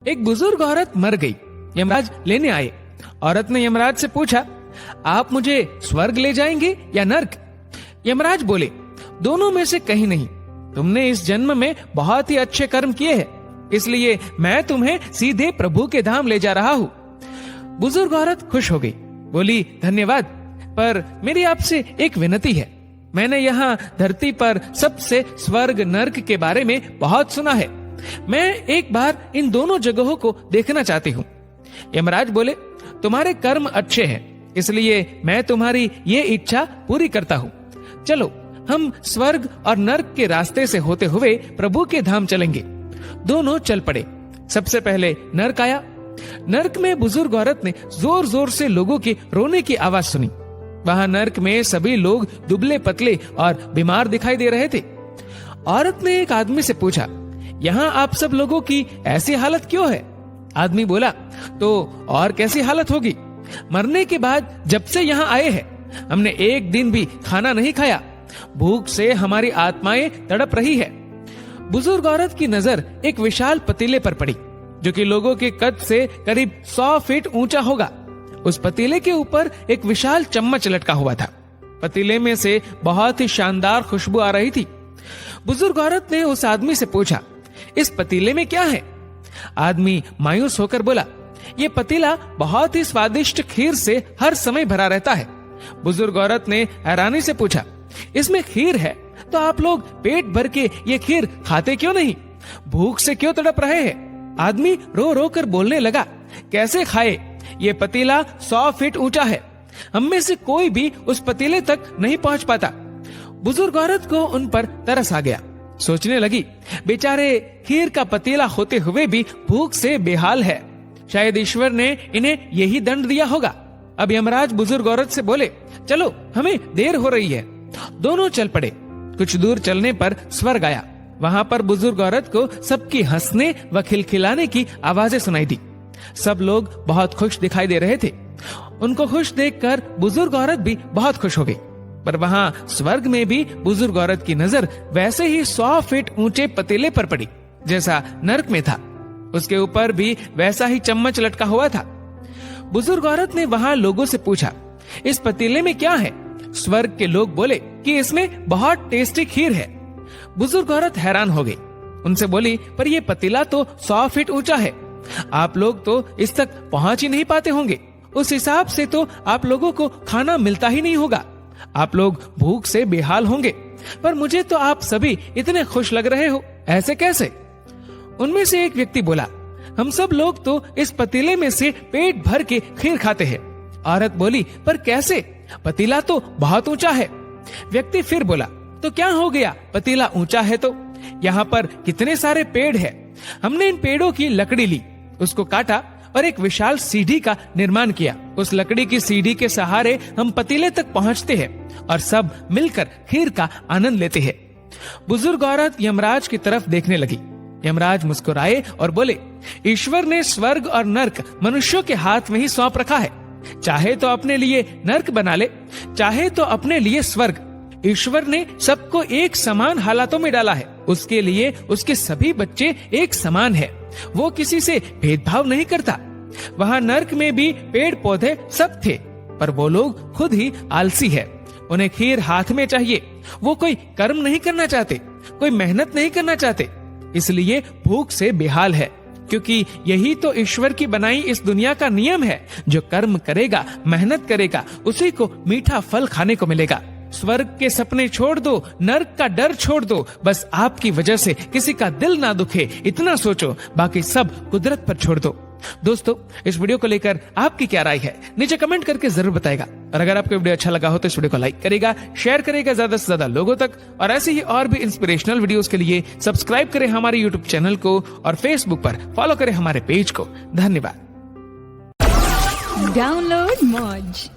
एक बुजुर्ग औरत मर गई। यमराज लेने आए। औरत ने यमराज से पूछा, आप मुझे स्वर्ग ले जाएंगे या नर्क? यमराज बोले, दोनों में से कहीं नहीं। तुमने इस जन्म में बहुत ही अच्छे कर्म किए हैं, इसलिए मैं तुम्हें सीधे प्रभु के धाम ले जा रहा हूँ। बुजुर्ग औरत खुश हो गई, बोली, धन्यवाद, पर मेरी आपसे एक विनती है। मैंने यहाँ धरती पर सबसे स्वर्ग नर्क के बारे में बहुत सुना है। मैं एक बार इन दोनों जगहों को देखना चाहती हूँ। यमराज बोले, तुम्हारे कर्म अच्छे हैं, इसलिए मैं तुम्हारी ये इच्छा पूरी करता हूँ। चलो हम स्वर्ग और नर्क के रास्ते से होते हुए प्रभु के धाम चलेंगे। दोनों चल पड़े। सबसे पहले नर्क आया। नर्क में बुजुर्ग औरत ने जोर जोर से लोगों की रोने की आवाज सुनी। वहां नर्क में सभी लोग दुबले पतले और बीमार दिखाई दे रहे थे। औरत ने एक आदमी से पूछा, यहाँ आप सब लोगों की ऐसी हालत क्यों है? आदमी बोला, तो और कैसी हालत होगी? मरने के बाद जब से यहाँ आए हैं, हमने एक दिन भी खाना नहीं खाया। भूख से हमारी आत्माएं तड़प रही है। बुजुर्ग औरत की नजर एक विशाल पतीले पर पड़ी, जो कि लोगों के कद से करीब 100 फीट ऊंचा होगा। उस पतीले के ऊपर एक विशाल चम्मच लटका हुआ था। पतीले में से बहुत ही शानदार खुशबू आ रही थी। बुजुर्ग औरत ने उस आदमी से पूछा, इस पतीले में क्या है? आदमी मायूस होकर बोला, ये पतीला बहुत ही स्वादिष्ट खीर से हर समय भरा रहता है। बुजुर्ग औरत ने हैरानी से पूछा, इसमें खीर है तो आप लोग पेट भर के ये खीर खाते क्यों नहीं? भूख से क्यों तड़प रहे हैं? आदमी रो रो कर बोलने लगा, कैसे खाए? ये पतीला 100 फीट ऊंचा है। हम में से कोई भी उस पतीले तक नहीं पहुंच पाता। बुजुर्ग औरत को उन पर तरस आ गया। सोचने लगी, बेचारे खीर का पतीला होते हुए भी भूख से बेहाल है। शायद ईश्वर ने इन्हें यही दंड दिया होगा। अब यमराज बुजुर्ग औरत से बोले, चलो हमें देर हो रही है। दोनों चल पड़े। कुछ दूर चलने पर स्वर्ग आया। वहां पर बुजुर्ग औरत को सबकी हंसने व खिलखिलाने की आवाजें सुनाई दी। सब लोग बहुत खुश दिखाई दे रहे थे। उनको खुश देखकर बुजुर्ग औरत भी बहुत खुश हो गई। पर वहां स्वर्ग में भी बुजुर्ग औरत की नजर वैसे ही 100 फीट ऊंचे पतीले पर पड़ी जैसा नर्क में था। उसके ऊपर भी वैसा ही चम्मच लटका हुआ था। बुजुर्ग औरत ने वहां लोगों से पूछा, इस पतीले में क्या है? स्वर्ग के लोग बोले कि इसमें बहुत टेस्टी खीर है। बुजुर्ग औरत हैरान हो गई। उनसे बोली, पर यह पतीला तो 100 फीट ऊंचा है। आप लोग तो इस तक पहुंच ही नहीं पाते होंगे। उस हिसाब से तो आप लोगों को खाना मिलता ही नहीं होगा। आप लोग भूख से बेहाल होंगे। पर मुझे तो आप सभी इतने खुश लग रहे हो, ऐसे कैसे? उनमें से एक व्यक्ति बोला, हम सब लोग तो इस पतीले में से पेट भर के खीर खाते हैं। औरत बोली, पर कैसे? पतीला तो बहुत ऊंचा है। व्यक्ति फिर बोला, तो क्या हो गया? पतीला ऊंचा है तो यहाँ पर कितने सारे पेड़ हैं। हमने इन पेड़ों की लकड़ी ली, उसको काटा और एक विशाल सीढ़ी का निर्माण किया। उस लकड़ी की सीढ़ी के सहारे हम पतीले तक पहुँचते हैं और सब मिलकर खीर का आनंद लेते हैं। बुजुर्ग औरत यमराज की तरफ देखने लगी। यमराज मुस्कुराए और बोले, ईश्वर ने स्वर्ग और नर्क मनुष्यों के हाथ में ही सौंप रखा है। चाहे तो अपने लिए नर्क बना ले, चाहे तो अपने लिए स्वर्ग। ईश्वर ने सबको एक समान हालातों में डाला है। उसके लिए उसके सभी बच्चे एक समान है। वो किसी से भेदभाव नहीं करता। वहाँ नर्क में भी पेड़ पौधे सब थे, पर वो लोग खुद ही आलसी है। उन्हें खीर हाथ में चाहिए। वो कोई कर्म नहीं करना चाहते, कोई मेहनत नहीं करना चाहते, इसलिए भूख से बेहाल है। क्योंकि यही तो ईश्वर की बनाई इस दुनिया का नियम है। जो कर्म करेगा, मेहनत करेगा, उसी को मीठा फल खाने को मिलेगा। स्वर्ग के सपने छोड़ दो, नर्क का डर छोड़ दो। बस आपकी वजह से किसी का दिल ना दुखे, इतना सोचो। बाकी सब कुदरत पर छोड़ दो। दोस्तों, इस वीडियो को लेकर आपकी क्या राय है, नीचे कमेंट करके जरूर बताएगा। और अगर आपको वीडियो अच्छा लगा हो तो इस वीडियो को लाइक करेगा, शेयर करेगा ज्यादा से ज्यादा लोगों तक। और ऐसे ही और भी इंस्पिरेशनल वीडियोस के लिए सब्सक्राइब करें हमारे यूट्यूब चैनल को और फेसबुक पर फॉलो करें हमारे पेज को। धन्यवाद। डाउनलोड मौज।